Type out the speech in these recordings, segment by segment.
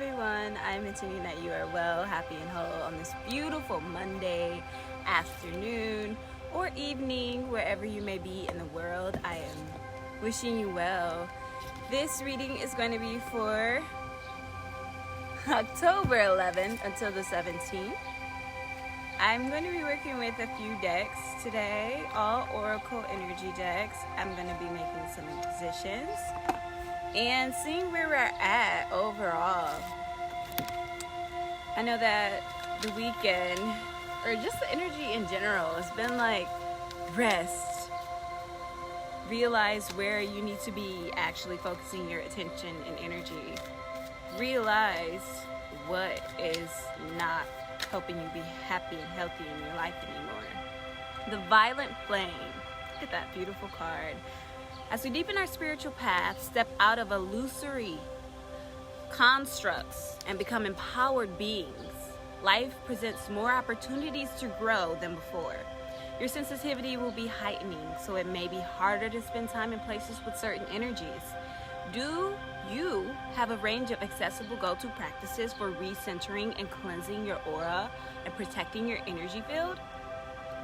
everyone. I'm intending that you are well, happy, and whole on this beautiful Monday afternoon or evening, wherever you may be in the world. I am wishing you well. This reading is going to be for October 11th until the 17th. I'm going to be working with a few decks today, all Oracle energy decks. I'm going to be making some positions and seeing where we're at overall. I know that the weekend, or just the energy in general, has been like rest. Realize where you need to be actually focusing your attention and energy. Realize what is not helping you be happy and healthy in your life anymore. The Violent Flame. Look at that beautiful card. As we deepen our spiritual path, step out of illusory constructs and become empowered beings, life presents more opportunities to grow than before. Your sensitivity will be heightening, so it may be harder to spend time in places with certain energies. Do you have a range of accessible go-to practices for recentering and cleansing your aura and protecting your energy field?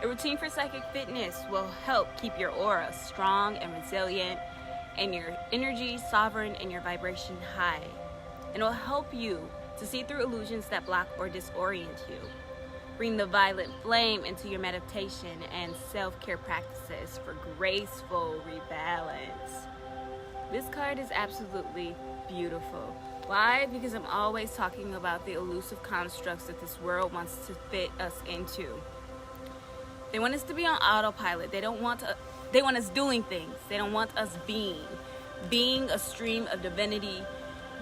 A routine for psychic fitness will help keep your aura strong and resilient, and your energy sovereign and your vibration high. And it will help you to see through illusions that block or disorient you. Bring the violet flame into your meditation and self-care practices for graceful rebalance. This card is absolutely beautiful. Why? Because I'm always talking about the elusive constructs that this world wants to fit us into. They want us to be on autopilot. They want us doing things. They don't want us being a stream of divinity,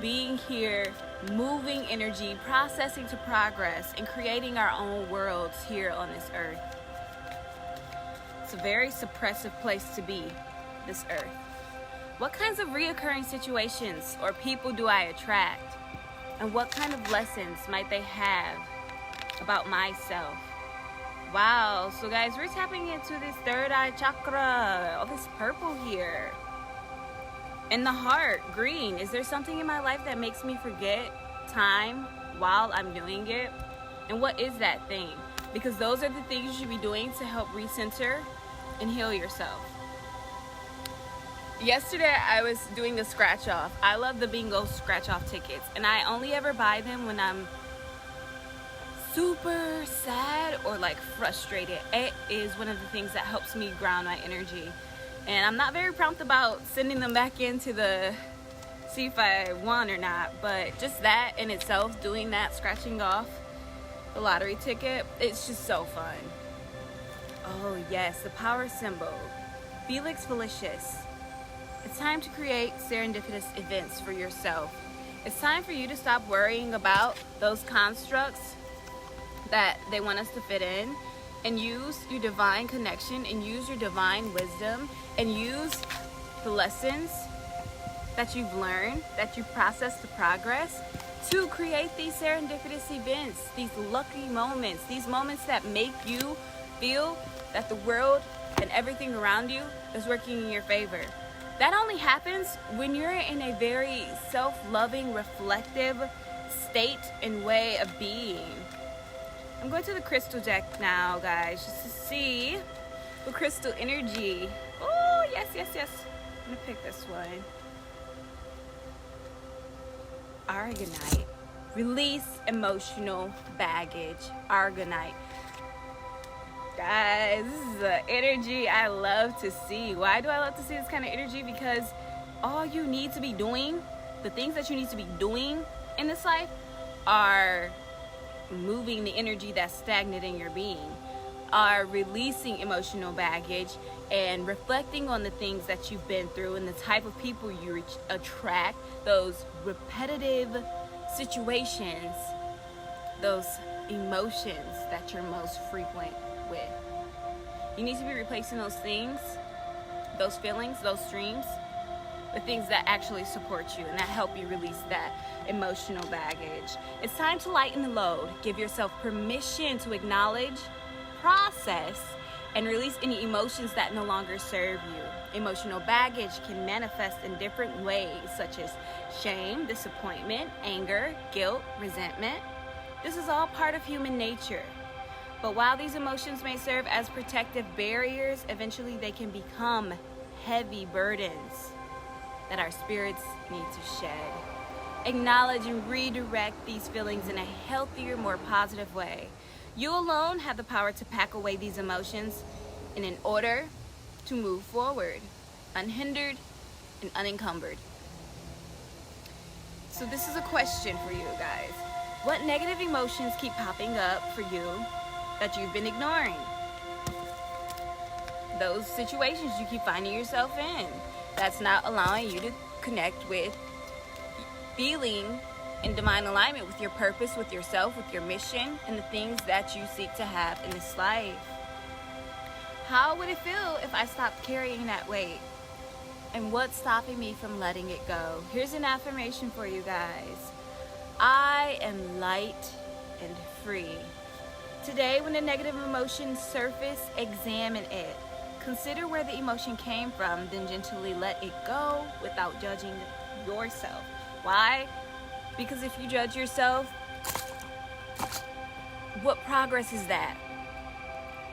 being here, moving energy, processing to progress, and creating our own worlds here on this earth. It's a very suppressive place to be, this earth. What kinds of reoccurring situations or people do I attract? And what kind of lessons might they have about myself? Wow, so guys, we're tapping into this third eye chakra, all this purple here. And the heart, green. Is there something in my life that makes me forget time while I'm doing it? And what is that thing? Because those are the things you should be doing to help recenter and heal yourself. Yesterday, I was doing a scratch off. I love the bingo scratch off tickets, and I only ever buy them when I'm super sad or like frustrated. It is one of the things that helps me ground my energy, and I'm not very prompt about sending them back into the see if I won or not, but just that in itself, doing that, scratching off the lottery ticket, it's just so fun. Oh yes, the power symbol, Felix Felicius. It's time to create serendipitous events for yourself. It's time for you to stop worrying about those constructs that they want us to fit in, and use your divine connection and use your divine wisdom and use the lessons that you've learned, that you processed to progress, to create these serendipitous events, these lucky moments, these moments that make you feel that the world and everything around you is working in your favor. That only happens when you're in a very self-loving, reflective state and way of being. I'm going to the crystal deck now, guys, just to see the crystal energy. Oh, yes. I'm going to pick this one. Argonite. Release emotional baggage. Argonite. Guys, this is the energy I love to see. Why do I love to see this kind of energy? Because all you need to be doing, the things that you need to be doing in this life, are moving the energy that's stagnant in your being, are releasing emotional baggage and reflecting on the things that you've been through and the type of people you attract, those repetitive situations, those emotions that you're most frequent with. You need to be replacing those things, those feelings, those streams, with things that actually support you and that help you release that emotional baggage. It's time to lighten the load. Give yourself permission to acknowledge, process, and release any emotions that no longer serve you. Emotional baggage can manifest in different ways, such as shame, disappointment, anger, guilt, resentment. This is all part of human nature. But while these emotions may serve as protective barriers, eventually they can become heavy burdens that our spirits need to shed. Acknowledge and redirect these feelings in a healthier, more positive way. You alone have the power to pack away these emotions in order to move forward, unhindered and unencumbered. So this is a question for you guys. What negative emotions keep popping up for you that you've been ignoring? Those situations you keep finding yourself in that's not allowing you to connect with feeling in divine alignment with your purpose, with yourself, with your mission, and the things that you seek to have in this life. How would it feel if I stopped carrying that weight? And what's stopping me from letting it go? Here's an affirmation for you guys. I am light and free. Today, when a negative emotion surface, examine it. Consider where the emotion came from, then gently let it go without judging yourself. Why? Because if you judge yourself, what progress is that?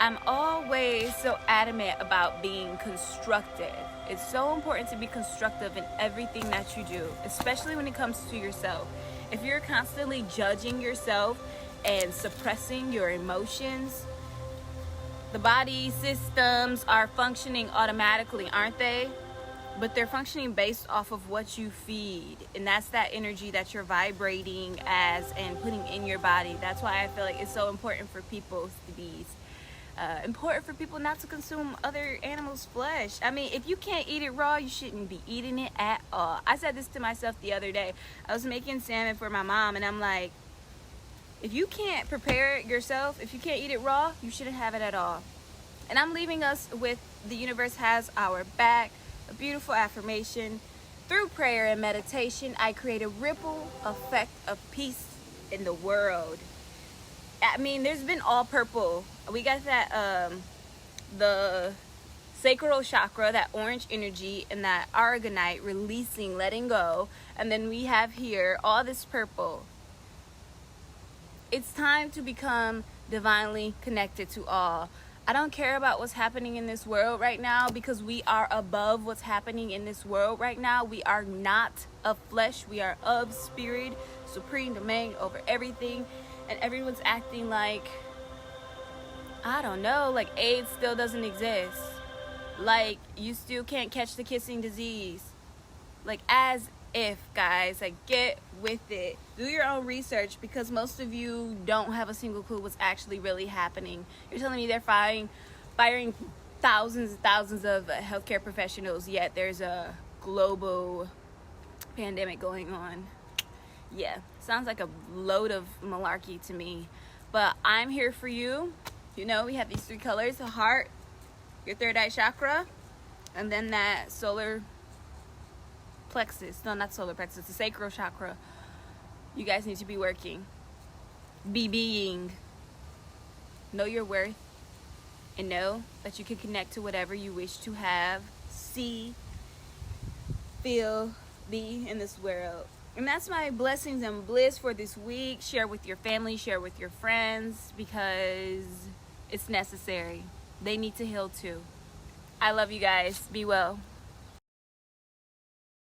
I'm always so adamant about being constructive. It's so important to be constructive in everything that you do, especially when it comes to yourself. If you're constantly judging yourself and suppressing your emotions, the body systems are functioning automatically, aren't they? But they're functioning based off of what you feed, and that's that energy that you're vibrating as and putting in your body. That's why I feel like it's so important for people to be important for people not to consume other animals' flesh. I mean, if you can't eat it raw, you shouldn't be eating it at all. I said this to myself the other day. I was making salmon for my mom, and I'm like, if you can't prepare it yourself, if you can't eat it raw, you shouldn't have it at all. And I'm leaving us with the universe has our back. A beautiful affirmation. Through prayer and meditation, I create a ripple effect of peace in the world. I mean, there's been all purple. We got that, the Sacral Chakra, that orange energy, and that Aragonite releasing, letting go. And then we have here all this purple. It's time to become divinely connected to all. I don't care about what's happening in this world right now, because we are above what's happening in this world right now. We are not of flesh. We are of spirit, supreme domain over everything. And everyone's acting like, I don't know, like AIDS still doesn't exist. Like you still can't catch the kissing disease. Like as if, guys, like get with it. Do your own research, because most of you don't have a single clue what's actually really happening. You're telling me they're firing thousands and thousands of healthcare professionals, yet there's a global pandemic going on. Yeah, sounds like a load of malarkey to me. But I'm here for you. You know, we have these three colors: the heart, your third eye chakra, and then that solar plexus. No, not solar plexus, the sacral chakra. You guys need to be working. Be being. Know your worth. And know that you can connect to whatever you wish to have, see, feel, be in this world. And that's my blessings and bliss for this week. Share with your family, share with your friends, because it's necessary. They need to heal too. I love you guys. Be well.